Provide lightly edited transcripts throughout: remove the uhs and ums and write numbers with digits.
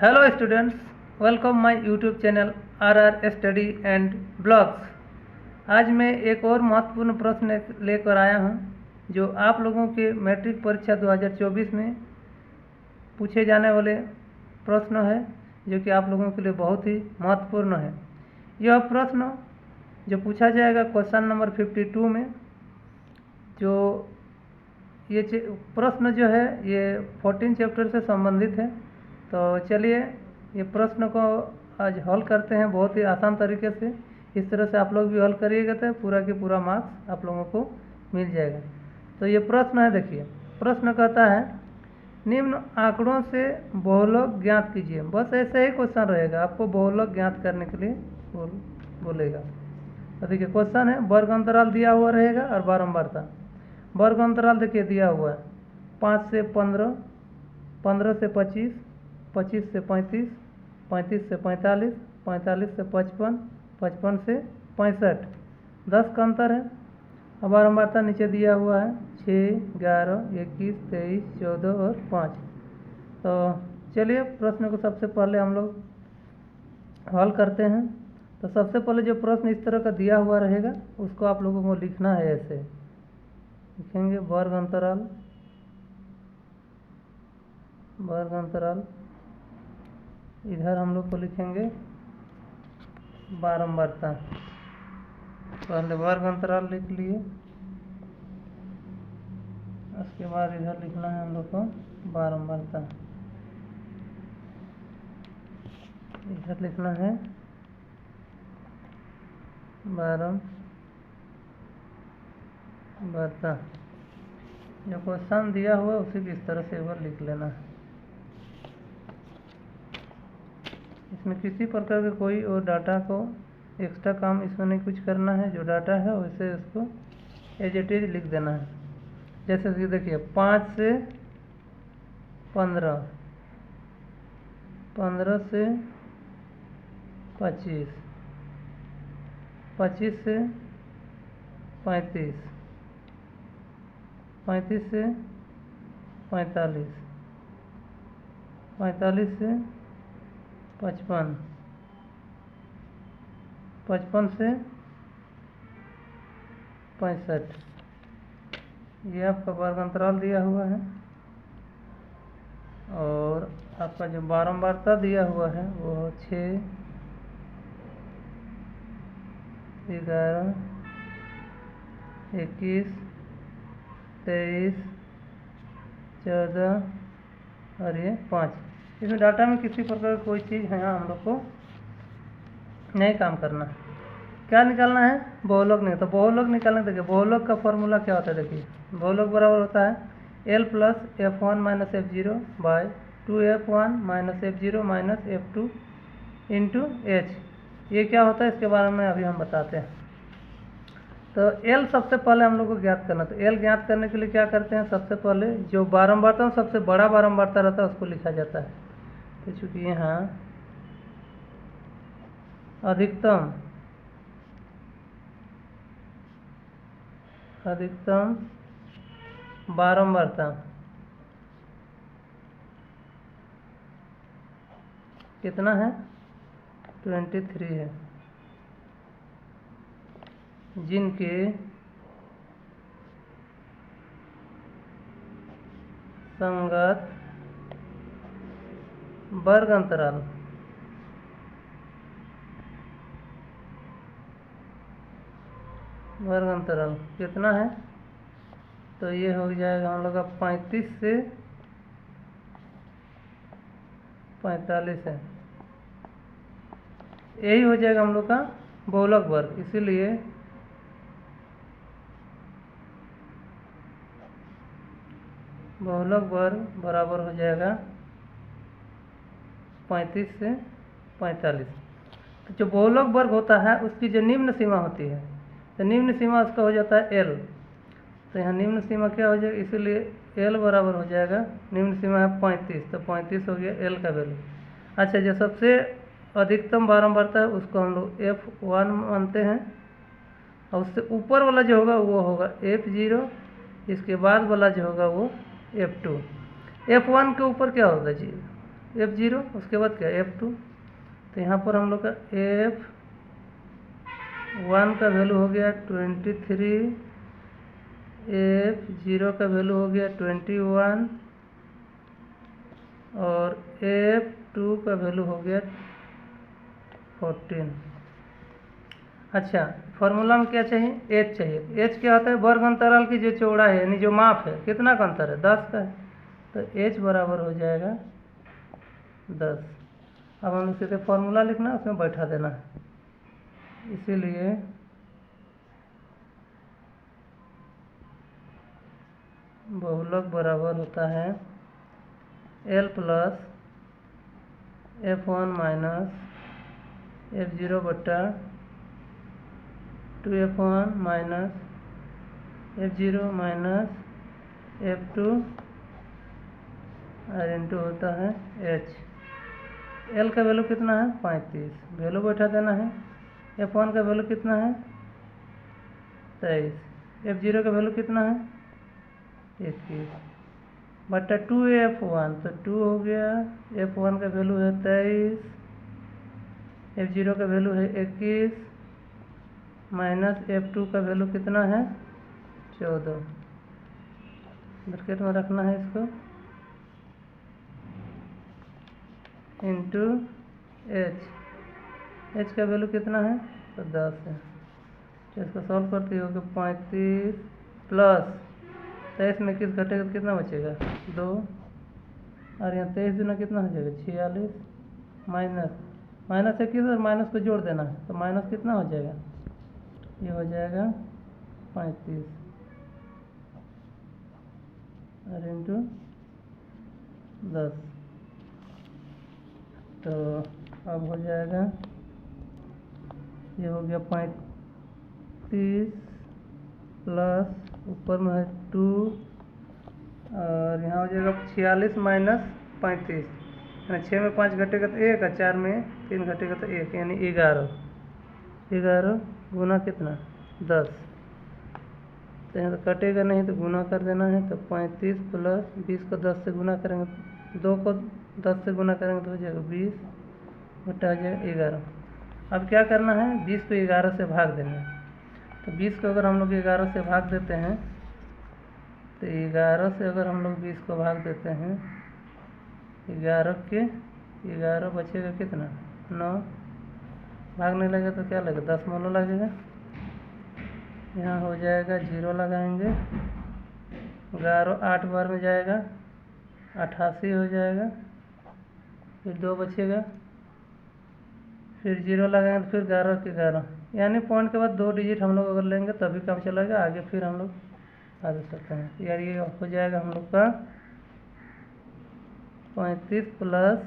Hello students, welcome my YouTube channel are study and blogs. आज मैं एक और महत्वपूर्ण प्रश्न लेकर आया हूं जो आप लोगों के मैट्रिक परीक्षा 2024 में पूछे जाने वाले प्रश्न है, जो कि आप लोगों के लिए बहुत ही महत्वपूर्ण है। यह प्रश्न जो पूछा जाएगा क्वेश्चन नंबर 52 में, जो ये प्रश्न जो है ये 14 चैप्टर से संबंधित है। तो चलिए ये प्रश्न को आज हल करते हैं बहुत ही आसान तरीके से। इस तरह से आप लोग भी हल करिएगा तो पूरा के पूरा मार्क्स आप लोगों को मिल जाएगा। तो ये प्रश्न है, देखिए प्रश्न कहता है निम्न आंकड़ों से बहुलक ज्ञात कीजिए। बस ऐसे ही क्वेश्चन रहेगा, आपको बहुलक ज्ञात करने के लिए बोलेगा। तो देखिए क्वेश्चन है, वर्ग अंतराल दिया हुआ रहेगा और बारंबारता। वर्ग अंतराल देखिए दिया हुआ है 5 से 15, 15 से 25, 25 से 35, 35 से 45, 45 से 55, 55 से 65, 10 का अंतर है। अब बारंबारता नीचे दिया हुआ है 6, 11, 21, 23, 14 और 5। तो चलिए प्रश्न को सबसे पहले हम लोग हल करते हैं। तो सबसे पहले जो प्रश्न इस तरह का दिया हुआ रहेगा उसको आप लोगों को लिखना है। ऐसे लिखेंगे वर्ग अंतराल, वर्ग अंतराल, इधर हम लोग को लिखेंगे बारंबारता। पहले वर्ग अंतराल लिख लिए, उसके बाद इधर लिखना है हम लोग को बारंबारता। इधर लिखना है बारंबारता। जो क्वेश्चन दिया हुआ है उसी की इस तरह से एक बार लिख लेना है। इसमें किसी प्रकार के कोई और डाटा को एक्स्ट्रा काम इसमें नहीं कुछ करना है। जो डाटा है वैसे उसको एज इट इज लिख देना है। जैसे कि देखिए 5 से 15, 15 से 25, 25 से 35, 35 से 45, 45 से 55, 55 से 65। ये आपका वर्ग अंतराल दिया हुआ है। और आपका जो बारंबारता दिया हुआ है वो 6, 11, 21, 23, 14 और ये 5। इसमें डाटा में किसी प्रकार कोई चीज़ है यहाँ हम लोग को नहीं काम करना। क्या निकालना है? बहुलक नहीं। तो बहुलक निकालने देखिए बहुलक का फॉर्मूला क्या होता है। देखिए बहुलक बराबर होता है L plus F1 minus F0 by 2F1 minus F0 minus F2 into H। ये क्या होता है इसके बारे में अभी हम बताते हैं। तो L सबसे पहले हम लोग को ज्ञात करना। तो L ज्ञात करने के लिए क्या करते हैं, सबसे पहले जो बारंबारता सबसे बड़ा बारंबारता रहता है उसको लिखा जाता है। तो चूँकि यहाँ अधिकतम बारंबारता कितना है, 23 है, जिनके संगत वर्ग अंतराल कितना है। तो ये हो जाएगा हम लोग का 35 से 45 है। यही हो जाएगा हम लोग का बहुलक वर्ग। इसीलिए बहुलक वर्ग बराबर हो जाएगा 35 से 45। तो जो बहुलक वर्ग होता है उसकी जो निम्न सीमा होती है, तो निम्न सीमा उसका हो जाता है L। तो यहाँ निम्न सीमा क्या हो जाएगा, इसीलिए L बराबर हो जाएगा, निम्न सीमा है 35, तो 35 हो गया L का वैल्यू। अच्छा, जो सबसे अधिकतम बारंबारता है उसको हम लोग F1 मानते हैं, और उससे ऊपर वाला जो होगा वो होगा F0, इसके बाद वाला जो होगा वो F2। F1 के ऊपर क्या होगा जी, F0, उसके बाद क्या F2। तो यहाँ पर हम लोग का F1 का वैल्यू हो गया 23, F0 का वैल्यू हो गया 21 और F2 का वैल्यू हो गया 14। अच्छा, फॉर्मूला में क्या चाहिए? H चाहिए। H क्या होता है? वर्ग अंतराल की जो चौड़ाई है, यानी जो माप है, कितना का अंतर है? 10 का है। तो H बराबर हो जाएगा 10। अब हम सीधे फॉर्मूला लिखना है, उसमें बैठा देना है। इसीलिए बहुलक बराबर होता है L plus F1 minus F0 बट्टा 2F1 minus F0 minus F2 और इंटू होता है H। L का वैल्यू कितना है? 35। वैल्यू बैठा देना है। F1 का वैल्यू कितना है? 23। F0 का वैल्यू कितना है? 21 बट्टा 2F1, तो 2 हो गया। F1 का वैल्यू है 23, F0 का वैल्यू है 21 माइनस F2 का वैल्यू कितना है? 14। ब्रैकेट में रखना है इसको, इंटू H का वैल्यू कितना है? तो 10 है। तो इसको सॉल्व करते हो कि 35 प्लस 23 में 21 घटेगा तो कितना बचेगा? 2। और यहाँ 23 दूना कितना हो जाएगा? 46 माइनस 21 और माइनस को जोड़ देना है, तो माइनस कितना हो जाएगा? ये हो जाएगा 35 और इंटू 10। तो अब हो जाएगा, ये हो गया 35 प्लस ऊपर में है 2 और यहाँ हो जाएगा 46 माइनस 35, यानी 6 में 5 घटेगा तो 1 और 4 में 3 घटेगा तो 1, यानी 11 गुना कितना? 10। तो यहाँ तो कटेगा नहीं, तो गुना कर देना है। तो 35 प्लस 20 को 10 से गुना करेंगे, 2 को 10 से गुना करेंगे तो हो जाएगा 20 बटा हो जाएगा 11। अब क्या करना है? 20 को 11 से भाग देना है। तो 20 को अगर हम लोग 11 से भाग देते हैं, तो 11 से अगर हम लोग 20 को भाग देते हैं, 11 के 11 बचेगा कितना? 9। भागने लगे तो क्या लगेगा? 10 मोलो लगेगा। यहाँ हो जाएगा 0 लगाएंगे, 11 8 बार में जाएगा, 88 हो जाएगा। फिर 2 बचेगा, फिर 0 लगाएंगे तो फिर 11 के 11, यानी पॉइंट के बाद 2 डिजिट हम लोग अगर लेंगे तभी काम चलेगा। आगे फिर हम लोग आगे सकते हैं। यार ये हो जाएगा हम लोग का 35 प्लस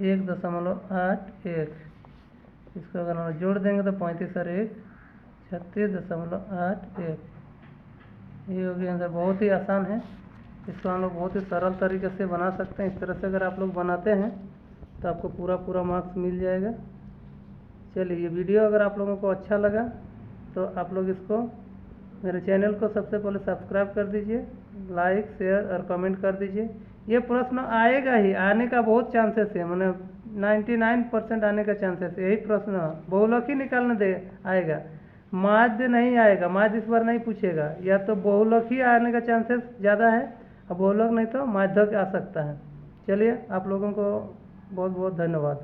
1.81। इसको अगर हम जोड़ देंगे तो 35 और 1 36.81। ये हो गया आंसर। बहुत ही आसान है, इसको हम लोग बहुत ही सरल तरीके से बना सकते हैं। इस तरह से अगर आप लोग बनाते हैं तो आपको पूरा मार्क्स मिल जाएगा। चलिए, ये वीडियो अगर आप लोगों को अच्छा लगा तो आप लोग इसको मेरे चैनल को सबसे पहले सब्सक्राइब कर दीजिए, लाइक शेयर और कमेंट कर दीजिए। ये प्रश्न आएगा ही, आने का बहुत चांसेस है, मैंने 99% आने का चांसेस है। यही प्रश्न बहुलक ही निकालने दे आएगा, माध्य नहीं आएगा। माध्य इस बार नहीं पूछेगा, या तो बहुलक ही आने का चांसेस ज़्यादा है और बहुलक नहीं तो माध्यक आ सकता है। चलिए, आप लोगों को बहुत बहुत धन्यवाद।